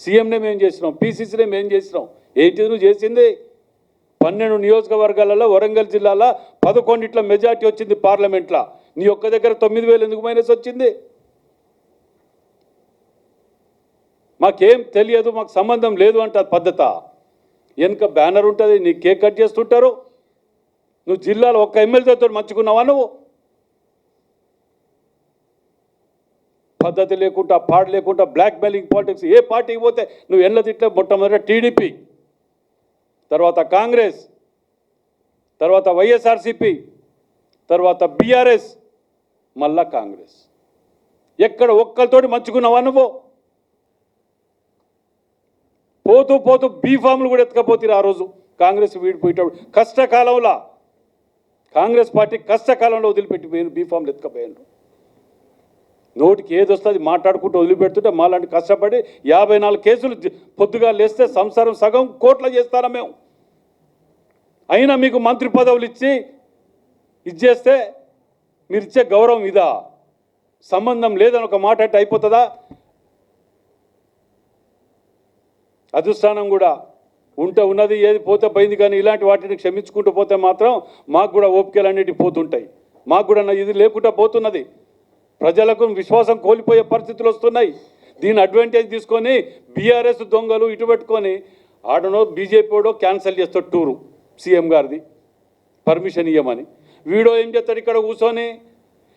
సీఎంనే మేము చేసినాం, పీసీసీనే మేము చేసినాం. ఏంటి నువ్వు చేసింది? 12 నియోజకవర్గాలలో వరంగల్ జిల్లాలో 11 మెజార్టీ వచ్చింది పార్లమెంట్లో. నీ ఒక్క దగ్గర 9,000 ఎందుకు మైనస్ వచ్చింది? మాకేం తెలియదు, మాకు సంబంధం లేదు అంటే పద్ధత. వెనుక బ్యానర్ ఉంటుంది, నీ కేక్ కట్ చేస్తుంటారు. నువ్వు జిల్లాలో ఒక్క ఎమ్మెల్యేతో మంచుకున్నావా? నువ్వు పద్ధతి లేకుండా, పాడు లేకుండా, బ్లాక్ మెయిలింగ్ పాలిటిక్స్. ఏ పార్టీకి పోతే నువ్వు ఎల్ల తిట్లే. మొట్టమొదటి టీడీపీ, తర్వాత కాంగ్రెస్, తర్వాత వైఎస్ఆర్సీపీ, తర్వాత బీఆర్ఎస్, మళ్ళా కాంగ్రెస్. ఎక్కడ ఒక్కరితోటి మంచుకున్నావా నువ్వు? పోతూ పోతూ బీఫామ్లు కూడా ఎత్తుకపోతారు. ఆ రోజు కాంగ్రెస్ వీడిపోయేటప్పుడు కష్టకాలంలో, కాంగ్రెస్ పార్టీ కష్టకాలంలో వదిలిపెట్టి బీఫామ్లు ఎత్తుకపోయారు. నోటికి ఏది వస్తుంది మాట్లాడుకుంటూ వదిలిపెడుతుంటే మాలాంటి కష్టపడి 54 కేసులు పొద్దుగా లేస్తే సంసారం సగం కోట్ల చేస్తారా మేము? అయినా మీకు మంత్రి పదవులు ఇచ్చి ఇచ్చేస్తే మీరు ఇచ్చే గౌరవం ఇదా? సంబంధం లేదని ఒక మాట అంటే అయిపోతుందా? అధిష్టానం కూడా ఉన్నది, ఏది పోతే పోయింది. కానీ ఇలాంటి వాటిని క్షమించుకుంటూ పోతే మాత్రం మాకు కూడా ఓపికలు అన్నిటికీ పోతుంటాయి. మాకు కూడా ఇది లేకుండా పోతున్నది. ప్రజలకు విశ్వాసం కోల్పోయే పరిస్థితులు వస్తున్నాయి. దీని అడ్వాంటేజ్ తీసుకొని బీఆర్ఎస్ దొంగలు ఇటు పెట్టుకొని ఆడనో బీజేపీ వాడో క్యాన్సిల్ చేస్తాడు టూరు సీఎం గారిది, పర్మిషన్ ఇవ్వమని. వీడో ఏం చేస్తాడు ఇక్కడ కూర్చొని,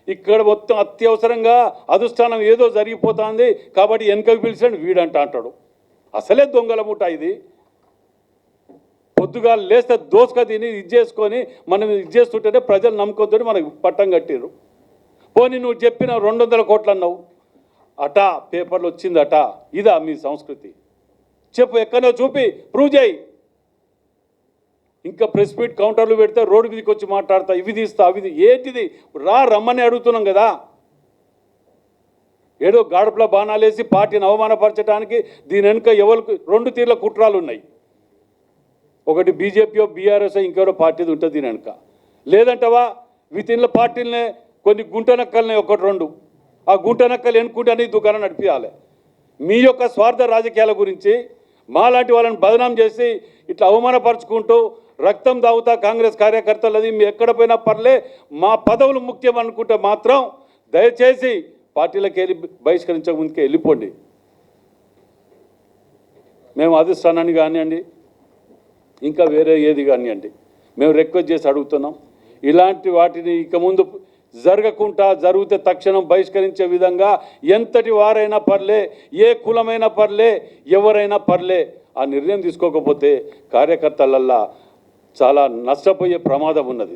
ఇక్కడ మొత్తం అత్యవసరంగా అధిష్టానం ఏదో జరిగిపోతుంది కాబట్టి వెనకకు పిలిచాడు వీడంట అంటాడు. అసలే దొంగల ముఠ ఇది. పొద్దుగా లేస్తే దోసుక తిని ఇది చేసుకొని మనం ఇది చేస్తుంటేనే ప్రజలు నమ్మకంతో మనకు పట్టం కట్టిరు. పోనీ నువ్వు చెప్పిన 200 కోట్లు అన్నావు అటా, పేపర్లు వచ్చింది అటా. ఇదా మీ సంస్కృతి? చెప్పు, ఎక్కడో చూపి ప్రూవ్ చేయి. ఇంకా ప్రెస్ మీట్ కౌంటర్లు పెడితే రోడ్డు మీదకి వచ్చి మాట్లాడతా, ఇవి తీస్తా, అవి ఏంటిది? రమ్మని అడుగుతున్నాం కదా. ఏదో గాడుపుల బాణాలేసి పార్టీని అవమానపరచడానికి దీని వెనుక ఎవరికి 2 తీర్ల కుట్రాలు ఉన్నాయి. ఒకటి బీజేపీయో బీఆర్ఎస్ ఇంకెవరో పార్టీది ఉంటుంది దీని వెనుక. లేదంటవా వితిన్ల పార్టీలనే కొన్ని గుంటనక్కల్ని 1-2 ఆ గుంటనక్కలు ఎన్నుకుంటే దుకాణం నడిపించాలి. మీ యొక్క స్వార్థ రాజకీయాల గురించి మాలాంటి వాళ్ళని బదనాం చేసి ఇట్లా అవమానపరుచుకుంటూ రక్తం తాగుతా కాంగ్రెస్ కార్యకర్తలది మీ ఎక్కడ పోయినా పర్లే, మా పదవులు ముఖ్యం అనుకుంటే మాత్రం దయచేసి పార్టీలకు వెళ్ళి బహిష్కరించక ముందుకే వెళ్ళిపోండి. మేము అధిష్టానాన్ని కానివ్వండి, ఇంకా వేరే ఏది కానివ్వండి, మేము రిక్వెస్ట్ చేసి అడుగుతున్నాం. ఇలాంటి వాటిని ఇక ముందు జరగకుండా, జరిగితే తక్షణం బహిష్కరించే విధంగా ఎంతటి వారైనా పర్లే, ఏ కులమైనా పర్లే, ఎవరైనా పర్లే, ఆ నిర్ణయం తీసుకోకపోతే కార్యకర్తలల్లా చాలా నష్టపోయే ప్రమాదం ఉన్నది.